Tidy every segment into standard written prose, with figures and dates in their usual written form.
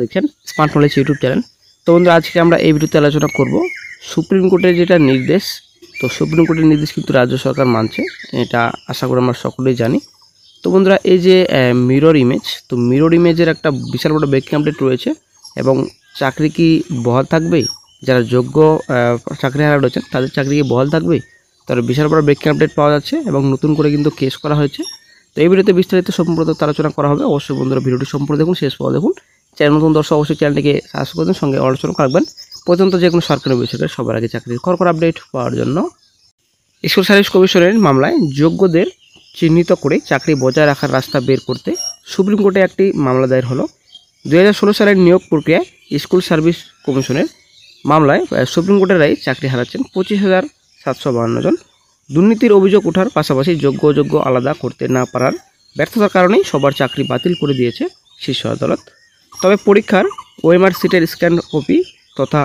দেখছেন smart knowledge YouTube channel. তো বন্ধুরা, আজকে আমরা এই ভিডিওতে আলোচনা করব সুপ্রিম কোর্টের যেটা নির্দেশ। তো সুপ্রিম কোর্টের নির্দেশ কিন্তু রাজ্য সরকার মানছে, এটা আশা করি আমরা সকলেই জানি। তো বন্ধুরা, এই যে মিরর ইমেজ, তো মিরর ইমেজের একটা বিশাল বড় ব্রেকিং আপডেট রয়েছে। এবং চাকরি কি বহাল থাকবে? যারা যোগ্য চাকরিহারা রয়েছেন তাদের চাকরি কি বহাল থাকবে? তার বিশাল বড় ব্রেকিং আপডেট পাওয়া যাচ্ছে এবং নতুন করে কিন্তু কেস করা হয়েছে। তো এই ভিডিওতে বিস্তারিত সম্পূর্ণ আলোচনা করা হবে। অবশ্যই বন্ধুরা ভিডিওটি সম্পূর্ণ দেখুন, শেষ পর্যন্ত দেখুন। চ্যানেল নতুন দর্শক অবশ্যই চ্যানেলটিকে সাবস্ক্রাইব করবেন, সঙ্গে আলোচনা রাখবেন পর্যন্ত যে কোনো সরকারি বেসরকারি সবার আগে চাকরির খবর আপডেট পাওয়ার জন্য। স্কুল সার্ভিস কমিশনের মামলায় যোগ্যদের চিহ্নিত করে চাকরি বজায় রাখার রাস্তা বের করতে সুপ্রিম কোর্টে একটি মামলা দায়ের হলো। 2016 সালের নিয়োগ প্রক্রিয়ায় স্কুল সার্ভিস কমিশনের মামলায় সুপ্রিম কোর্টের রায়ে চাকরি হারাচ্ছেন 25,752 জন। দুর্নীতির অভিযোগ ওঠার পাশাপাশি যোগ্য অযোগ্য আলাদা করতে না পারার ব্যর্থতার কারণেই সবার চাকরি বাতিল করে দিয়েছে শীর্ষ আদালত। তবে পরীক্ষার ওএমআর সিটের স্ক্যান কপি তথা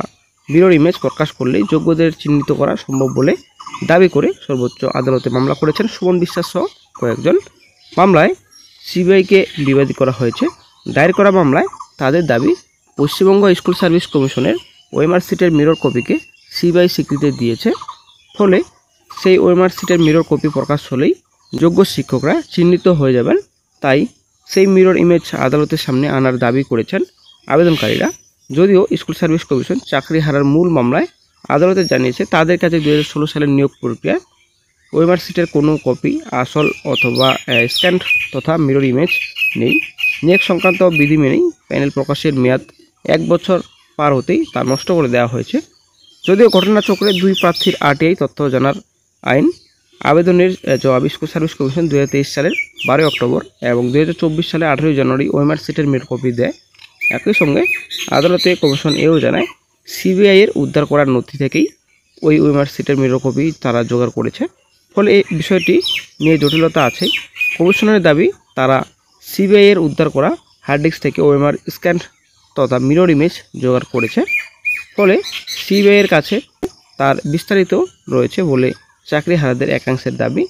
মিরর ইমেজ প্রকাশ করলেই যোগ্যদের চিহ্নিত করা সম্ভব বলে দাবি করে সর্বোচ্চ আদালতে মামলা করেছেন সুমন বিশ্বাস সহ কয়েকজন। মামলায় সিবিআইকে বিবাদী করা হয়েছে। দায়ের করা মামলায় তাদের দাবি, পশ্চিমবঙ্গ স্কুল সার্ভিস কমিশনের ওএমআর সিটের মিরর কপিকে সিবিআই স্বীকৃতি দিয়েছে। ফলে সেই ওএমআর সিটের মিরর কপি প্রকাশ হলেই যোগ্য শিক্ষকরা চিহ্নিত হয়ে যাবেন। তাই সেই মিরর ইমেজ আদালতের সামনে আনার দাবি করেছেন আবেদনকারীরা। যদিও স্কুল সার্ভিস কমিশন চাকরি হারার মূল মামলায় আদালতে জানিয়েছে তাদের কাছে 2016 সালের নিয়োগ প্রক্রিয়ায় ওএমআর সিটের কোনো কপি, আসল অথবা স্ক্যান তথা মিরর ইমেজ নেই। নিয়োগ সংক্রান্ত বিধি মেনেই প্যানেল প্রকাশের মেয়াদ 1 বছর পার হতেই তা নষ্ট করে দেওয়া হয়েছে। যদিও ঘটনাচক্রে 2 প্রার্থীর আরটিআই তথ্য জানার আইন আবেদনের জবাব স্কুল সার্ভিস কমিশন 2023 সালের 12 অক্টোবর এবং 2024 সালে 18 জানুয়ারি ওএমআর সিটের মিরর কপি দেয়। একই সঙ্গে আদালতে কমিশন এও জানায়, সিবিআইয়ের উদ্ধার করার নথি থেকেই ওই ওএমআর সিটের মিরর কপি তারা জোগাড় করেছে। ফলে এই বিষয়টি নিয়ে জটিলতা আছেই। কমিশনের দাবি, তারা সিবিআইয়ের উদ্ধার করা হার্ড ডিস্ক থেকে ওএমআর স্ক্যান তথা মিরর ইমেজ জোগাড় করেছে। ফলে সিবিআইয়ের কাছে তার বিস্তারিত রয়েছে বলে চাকরিহারাদের একাংশের দাবি।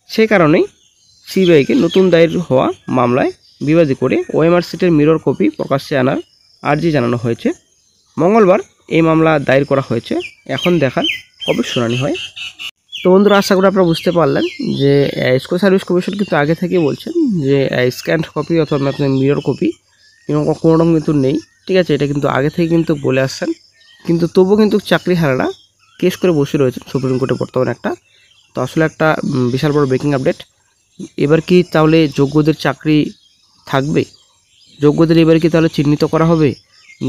সেই কারণেই সিবিআইকে নতুন দায়ের হওয়া মামলায় বিবাদী করে ওএমআর সিটের মিরর কপি প্রকাশ্যে আনার আর্জি জানানো হয়েছে। মঙ্গলবার এই মামলা দায়ের করা হয়েছে। এখন দেখার কবে শুনানি হয়। তো বন্ধুরা, আশা করি আপনারা বুঝতে পারলেন যে স্কুল সার্ভিস কমিশন কিন্তু আগে থেকেই বলছেন যে স্ক্যান কপি অথবা মিরর কপি কোনো রকম কিন্তু নেই। ঠিক আছে, এটা কিন্তু আগে থেকে কিন্তু বলে আসছেন। কিন্তু তবুও কিন্তু চাকরিহারারা কেস করে বসে রয়েছেন সুপ্রিম কোর্টে বর্তমানে একটা। তো আসলে একটা বিশাল বড় ব্রেকিং আপডেট। এবার কি তাহলে যোগ্যদের চাকরি থাকবে? যোগ্যদের এবার কি তাহলে চিহ্নিত করা হবে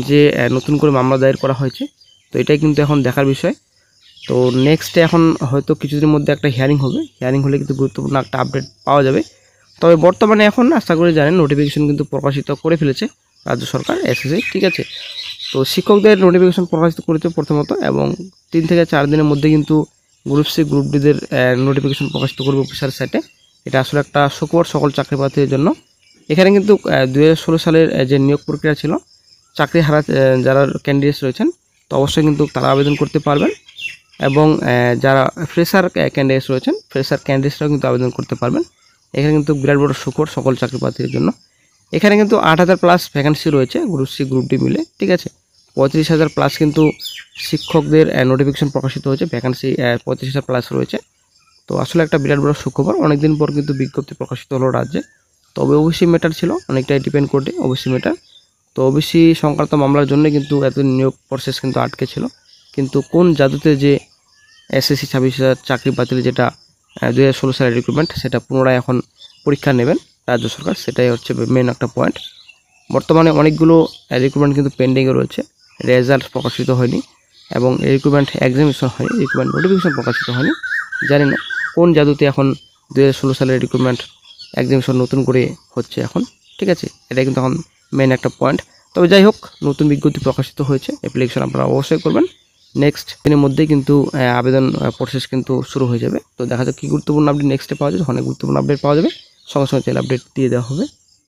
যে নতুন করে মামলা দায়ের করা হয়েছে? তো এটাই কিন্তু এখন দেখার বিষয়। তো নেক্সটে এখন হয়তো কিছুদিনের মধ্যে একটা হিয়ারিং হবে। হিয়ারিং হলে কিন্তু গুরুত্বপূর্ণ একটা আপডেট পাওয়া যাবে। তবে বর্তমানে এখন আশা করে জানেন নোটিফিকেশন কিন্তু প্রকাশিত করে ফেলেছে রাজ্য সরকার, এসএসসি। ঠিক আছে, তো শিক্ষকদের নোটিফিকেশন প্রকাশিত করেছে প্রথমত, এবং 3 থেকে 4 দিনের মধ্যে কিন্তু গ্রুপ সি গ্রুপ ডিদের নোটিফিকেশন প্রকাশিত করবে অফিসার সাইটে। এটা আসলে একটা সুখবর সকল চাকরি প্রার্থীদের জন্য। এখানে কিন্তু 2016 সালের যে নিয়োগ প্রক্রিয়া ছিল, চাকরি হারা যারা ক্যান্ডিডেটস রয়েছেন তো অবশ্যই কিন্তু তারা আবেদন করতে পারবেন। এবং যারা ফ্রেশার ক্যান্ডিডেটস রয়েছেন, ফ্রেশার ক্যান্ডিডেটসরাও কিন্তু আবেদন করতে পারবেন। এখানে কিন্তু বিরাট বড় সুখবর সকল চাকরি প্রার্থীদের জন্য। এখানে কিন্তু 8,000 প্লাস ভ্যাকেন্সি রয়েছে গ্রুপ সি গ্রুপ ডি মিলে। ঠিক আছে, 35,000 প্লাস কিন্তু শিক্ষকদের নোটিফিকেশন প্রকাশিত হয়েছে, ভ্যাকেন্সি 35,000 প্লাস রয়েছে। তো আসলে একটা বিরাট বড় সুখবর। অনেকদিন পর কিন্তু বিজ্ঞপ্তি প্রকাশিত হলো রাজ্যে। তবে ওবিসি ম্যাটার ছিল, অনেকটাই ডিপেন্ড করতে ওবিসি ম্যাটার। তো ওবিসি সংক্রান্ত মামলার জন্য কিন্তু এত নিয়োগ প্রসেস কিন্তু আটকে ছিল। কিন্তু কোন জাদুতে যে এসএসসি 26,000 চাকরি বাতিল, যেটা 2016 সালের রিক্রুটমেন্ট, সেটা পুনরায় এখন পরীক্ষা নেবেন রাজ্য সরকার, সেটাই হচ্ছে মেন একটা পয়েন্ট। বর্তমানে অনেকগুলো রিক্রুটমেন্ট কিন্তু পেন্ডিংয়ে রয়েছে, রেজাল্ট প্রকাশিত হয়নি এবং রিক্রুটমেন্ট এক্সামিনেশন হয়নি, রিক্রুটমেন্ট নোটিফিকেশন প্রকাশিত হয়নি। জানি না কোন জাদুতে এখন 2016 সালের রিক্রুটমেন্ট এক্সামিনেশন নতুন করে হচ্ছে এখন। ঠিক আছে, এটা কিন্তু এখন মেন একটা পয়েন্ট। তবে যাই হোক, নতুন বিজ্ঞপ্তি প্রকাশিত হয়েছে, অ্যাপ্লিকেশন আপনারা অবশ্যই করবেন। নেক্সট দিনের মধ্যেই কিন্তু আবেদন প্রসেস কিন্তু শুরু হয়ে যাবে। তো দেখা যাক কী গুরুত্বপূর্ণ আপডেট নেক্সটে পাওয়া যাবে। অনেক গুরুত্বপূর্ণ আপডেট পাওয়া যাবে, সঙ্গে সঙ্গে চ্যানেল আপডেট দিয়ে দেওয়া হবে।